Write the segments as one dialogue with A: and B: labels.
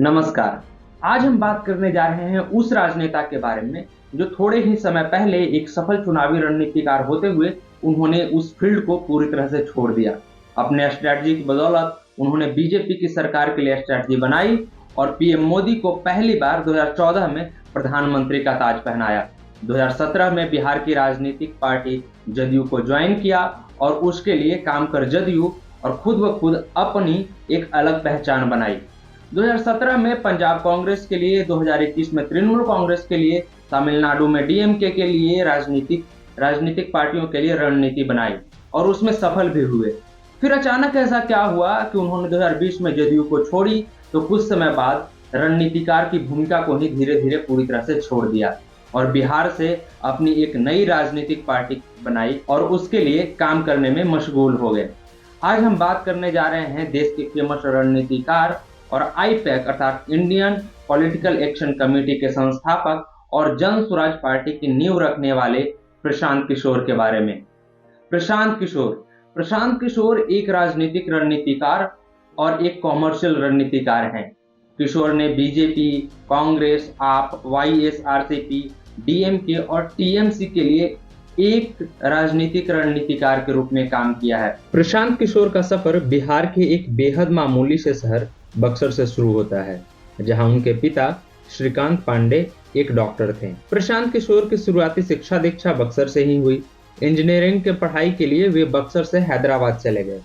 A: नमस्कार। आज हम बात करने जा रहे हैं उस राजनेता के बारे में जो थोड़े ही समय पहले एक सफल चुनावी रणनीतिकार होते हुए उन्होंने उस फील्ड को पूरी तरह से छोड़ दिया। अपने स्ट्रैटेजी की बदौलत उन्होंने बीजेपी की सरकार के लिए स्ट्रैटेजी बनाई और पीएम मोदी को पहली बार 2014 में प्रधानमंत्री का ताज पहनाया। 2017 में बिहार की राजनीतिक पार्टी जदयू को ज्वाइन किया और उसके लिए काम कर जदयू और खुद ब खुद अपनी एक अलग पहचान बनाई। 2017 में पंजाब कांग्रेस के लिए, 2021 में तृणमूल कांग्रेस के लिए, तमिलनाडु में डीएमके के लिए राजनीतिक पार्टियों के लिए रणनीति बनाई और उसमें सफल भी हुए। फिर अचानक ऐसा क्या हुआ कि उन्होंने 2020 में जदयू को छोड़ी तो कुछ समय बाद रणनीतिकार की भूमिका को ही धीरे धीरे पूरी तरह से छोड़ दिया और बिहार से अपनी एक नई राजनीतिक पार्टी बनाई और उसके लिए काम करने में मशगूल हो गए। आज हम बात करने जा रहे हैं देश के फेमस रणनीतिकार और आईपैक अर्थात इंडियन पॉलिटिकल एक्शन कमेटी के संस्थापक और जन स्वराज पार्टी की नींव रखने वाले प्रशांत किशोर के बारे में। प्रशांत किशोर एक राजनीतिक रणनीतिकार और एक कॉमर्शियल रणनीतिकार हैं। किशोर ने बीजेपी, कांग्रेस, आप, वाईएसआरसीपी, डीएमके और टीएमसी के लिए एक राजनीतिक रणनीतिकार के रूप में काम किया है। प्रशांत किशोर का सफर बिहार के एक बेहद मामूली से शहर बक्सर से शुरू होता है, जहां उनके पिता श्रीकांत पांडे एक डॉक्टर थे। प्रशांत किशोर की शुरुआती शिक्षा दीक्षा बक्सर से ही हुई। इंजीनियरिंग के पढ़ाई के लिए वे बक्सर से हैदराबाद चले गए।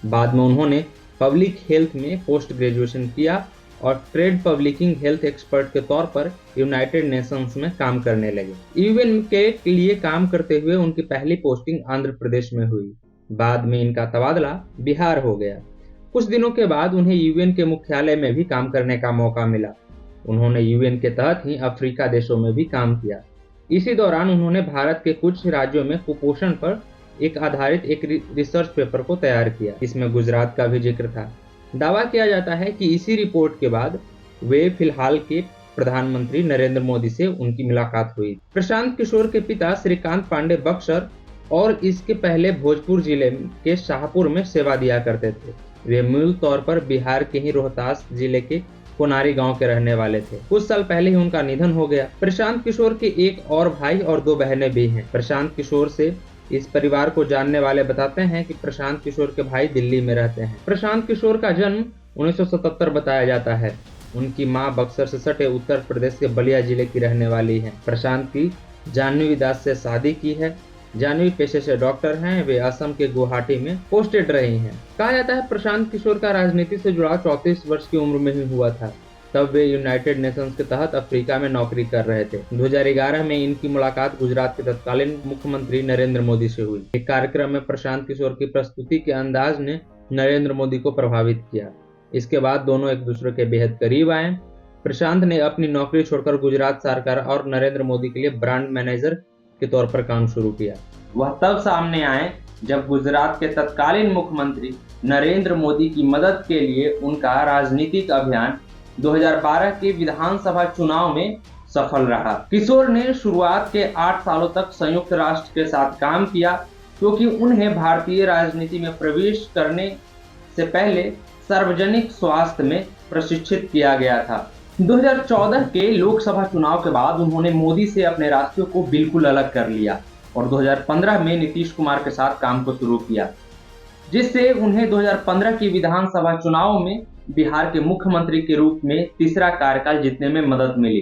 A: बाद में उन्होंने पब्लिक हेल्थ में पोस्ट ग्रेजुएशन किया और ट्रेड पब्लिकिंग हेल्थ एक्सपर्ट के तौर पर यूनाइटेड नेशंस में काम करने लगे। यूएन के लिए काम करते हुए उनकी पहली पोस्टिंग आंध्र प्रदेश में हुई। बाद में इनका तबादला बिहार हो गया। कुछ दिनों के बाद उन्हें यूएन के मुख्यालय में भी काम करने का मौका मिला। उन्होंने यूएन के तहत ही अफ्रीका देशों में भी काम किया। इसी दौरान उन्होंने भारत के कुछ राज्यों में कुपोषण पर आधारित एक रिसर्च पेपर को तैयार किया। इसमें गुजरात का भी जिक्र था। दावा किया जाता है कि इसी रिपोर्ट के बाद वे फिलहाल के प्रधानमंत्री नरेंद्र मोदी से उनकी मुलाकात हुई। प्रशांत किशोर के पिता श्रीकांत पांडे बक्सर और इसके पहले भोजपुर जिले के शाहपुर में सेवा दिया करते थे। वे मूल तौर पर बिहार के ही रोहतास जिले के कोनारी गांव के रहने वाले थे। कुछ साल पहले ही उनका निधन हो गया। प्रशांत किशोर के एक और भाई और 2 बहनें भी हैं। प्रशांत किशोर से इस परिवार को जानने वाले बताते हैं कि प्रशांत किशोर के भाई दिल्ली में रहते हैं। प्रशांत किशोर का जन्म 1977 बताया जाता है। उनकी मां बक्सर से सटे उत्तर प्रदेश के बलिया जिले की रहने वाली है। प्रशांत की जाह्नवी दास से शादी की है। जाह्नवी पेशे से डॉक्टर हैं। वे असम के गुवाहाटी में पोस्टेड रही हैं। कहा जाता है प्रशांत किशोर का राजनीति से जुड़ाव 34 वर्ष की उम्र में ही हुआ था। तब वे यूनाइटेड नेशंस के तहत अफ्रीका में नौकरी कर रहे थे। 2011 में इनकी मुलाकात गुजरात के तत्कालीन मुख्यमंत्री नरेंद्र मोदी से हुई। एक कार्यक्रम में प्रशांत किशोर की प्रस्तुति के अंदाज ने नरेंद्र मोदी को प्रभावित किया। इसके बाद दोनों एक दूसरे के बेहद करीब आए। प्रशांत ने अपनी नौकरी छोड़कर गुजरात सरकार और नरेंद्र मोदी के लिए ब्रांड मैनेजर के तौर पर काम शुरू किया। वह तब सामने आए जब गुजरात के तत्कालीन मुख्यमंत्री नरेंद्र मोदी की मदद के लिए उनका राजनीतिक अभियान 2012 के विधानसभा चुनाव में सफल रहा। किशोर ने शुरुआत के 8 सालों तक संयुक्त राष्ट्र के साथ काम किया, क्योंकि उन्हें भारतीय राजनीति में प्रवेश करने से पहले सार्वजनिक स्वास्थ्य में प्रशिक्षित किया गया था। 2014 के लोकसभा चुनाव के बाद उन्होंने मोदी से अपने रास्ते को बिल्कुल अलग कर लिया और 2015 में नीतीश कुमार के साथ काम को शुरू किया, जिससे उन्हें 2015 की विधानसभा चुनाव में बिहार के मुख्यमंत्री के रूप में तीसरा कार्यकाल जीतने में मदद मिली।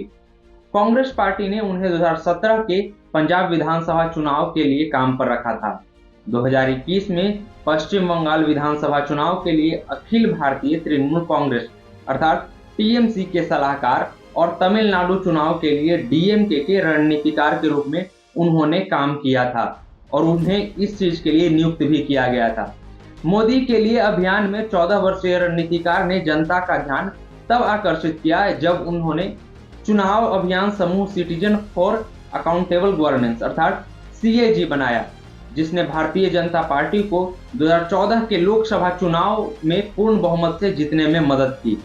A: कांग्रेस पार्टी ने उन्हें 2017 के पंजाब विधानसभा चुनाव के लिए काम पर रखा था। 2021 में पश्चिम बंगाल विधानसभा चुनाव के लिए अखिल भारतीय तृणमूल कांग्रेस अर्थात टीएमसी के सलाहकार और तमिलनाडु चुनाव के लिए डीएमके के रणनीतिकार के रूप में उन्होंने काम किया था और उन्हें इस चीज के लिए नियुक्त भी किया गया था। मोदी के लिए अभियान में 14 वर्षीय रणनीतिकार ने जनता का ध्यान तब आकर्षित किया जब उन्होंने चुनाव अभियान समूह सिटीजन फॉर अकाउंटेबल गवर्नेंस अर्थात सीएजी बनाया, जिसने भारतीय जनता पार्टी को 2014 के लोकसभा चुनाव में पूर्ण बहुमत से जीतने में मदद की।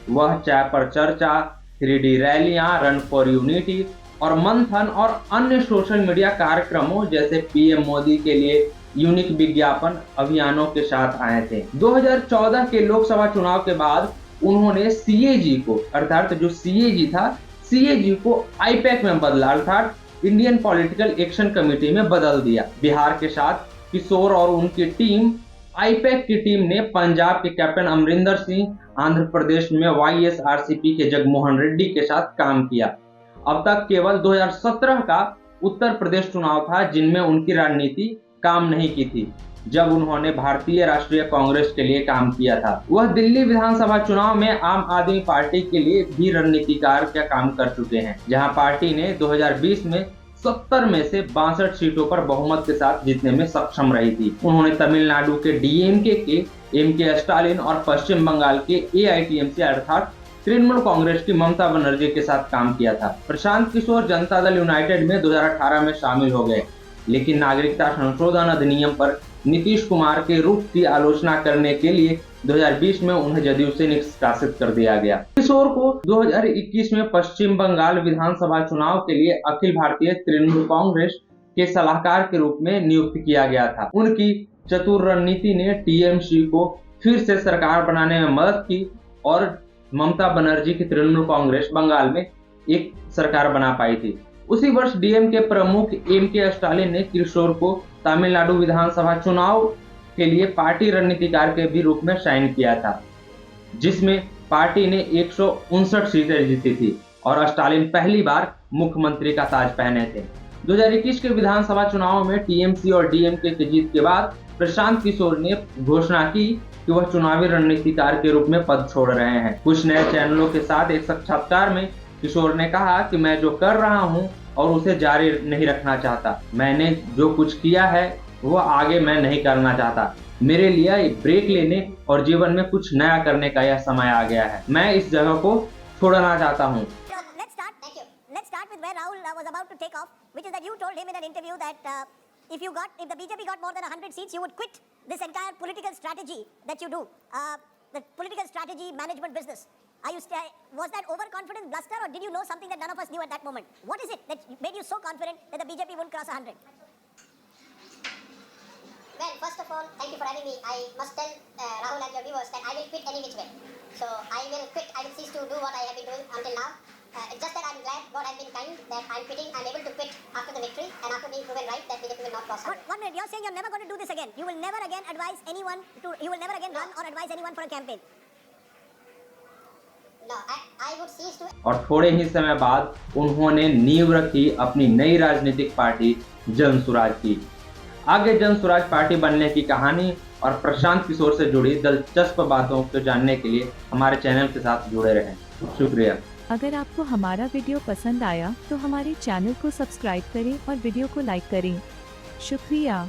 A: वह चाय पर चर्चा, 3D रैलियां, रन फॉर यूनिटी और मंथन और अन्य सोशल मीडिया कार्यक्रमों जैसे पीएम मोदी के लिए यूनिक विज्ञापन अभियानों के साथ आए थे। 2014 के लोकसभा चुनाव के बाद उन्होंने सीएजी को, अर्थात जो सीएजी था, सीएजी को आईपैक में बदला, अर्थात इंडियन पॉलिटिकल एक्शन कमेटी में बदल दिया। बिहार के साथ किशोर और उनकी टीम, आईपैक की टीम ने पंजाब के कैप्टन अमरिंदर सिंह, आंध्र प्रदेश में वाईएसआरसीपी के जगमोहन रेड्डी के साथ काम किया। अब तक केवल 2017 का उत्तर प्रदेश चुनाव था जिनमें उनकी रणनीति काम नहीं की थी, जब उन्होंने भारतीय राष्ट्रीय कांग्रेस के लिए काम किया था। वह दिल्ली विधानसभा चुनाव में आम आदमी पार्टी के लिए भी रणनीतिकार का काम कर चुके हैं, जहां पार्टी ने 2020 में 70 में से 62 सीटों पर बहुमत के साथ जीतने में सक्षम रही थी। उन्होंने तमिलनाडु के डीएमके के एमके स्टालिन और पश्चिम बंगाल के एआईटीएमसी अर्थात तृणमूल कांग्रेस की ममता बनर्जी के साथ काम किया था। प्रशांत किशोर जनता दल यूनाइटेड में 2018 में शामिल हो गए, लेकिन नागरिकता संशोधन अधिनियम पर नीतीश कुमार के रुख की आलोचना करने के लिए 2020 में उन्हें जदयू से निष्कासित कर दिया गया। किशोर को 2021 में पश्चिम बंगाल विधानसभा चुनाव के लिए अखिल भारतीय तृणमूल कांग्रेस के सलाहकार के रूप में नियुक्त किया गया था। उनकी चतुर रणनीति ने टीएमसी को फिर से सरकार बनाने में मदद की और ममता बनर्जी की तृणमूल कांग्रेस बंगाल में एक सरकार बना पाई थी। उसी वर्ष डीएम के प्रमुख एमके स्टालिन ने किशोर को तमिलनाडु विधानसभा चुनाव के लिए पार्टी रणनीतिकार के भी रूप में साइन किया था, जिसमें पार्टी ने 159 सीटें जीती थी और स्टालिन पहली बार मुख्यमंत्री का ताज पहने थे। 2021 के विधानसभा चुनाव में टीएमसी और डीएमके की जीत के बाद प्रशांत किशोर ने घोषणा की कि वह चुनावी रणनीतिकार के रूप में पद छोड़ रहे हैं। कुछ नए चैनलों के साथ एक साक्षात्कार में किशोर ने कहा कि मैं जो कर रहा हूं और उसे जारी नहीं रखना चाहता। मैंने जो कुछ किया है वो आगे मैं नहीं करना चाहता। मेरे लिए एक ब्रेक लेने और जीवन में कुछ नया करने का यह समय आ गया है। मैं इस जगह को छोड़ना चाहता हूँ।
B: Let's start with where Rahul was about to take off, which is that you told him in an interview that if the BJP got more than 100 seats, you would quit this entire political strategy that you do, the political strategy management business. Was that overconfident bluster, or did you know something that none of us knew at that moment? What is it that made you so confident that the BJP wouldn't cross 100?
C: Well, first of all, thank you for having me. I must tell Rahul and your viewers that I will quit any which way. So I will quit, I will cease to do what I have been doing until now. It's just that I'm glad God has been kind that I'm able to quit after the victory and after being proven right that BJP will not cross 100.
B: 1 minute, you're saying you're never going to do this again. You will never again advise anyone you will never again run or advise anyone for a campaign.
C: No, I would cease to.
A: और थोड़े ही समय बाद उन्होंने नींव रखी अपनी नई राजनीतिक पार्टी जन स्वराज की। आगे जन स्वराज पार्टी बनने की कहानी और प्रशांत किशोर से जुड़ी दिलचस्प बातों को जानने के लिए हमारे चैनल के साथ जुड़े रहें। शुक्रिया।
D: अगर आपको हमारा वीडियो पसंद आया तो हमारे चैनल को सब्सक्राइब करें और वीडियो को लाइक करें। शुक्रिया।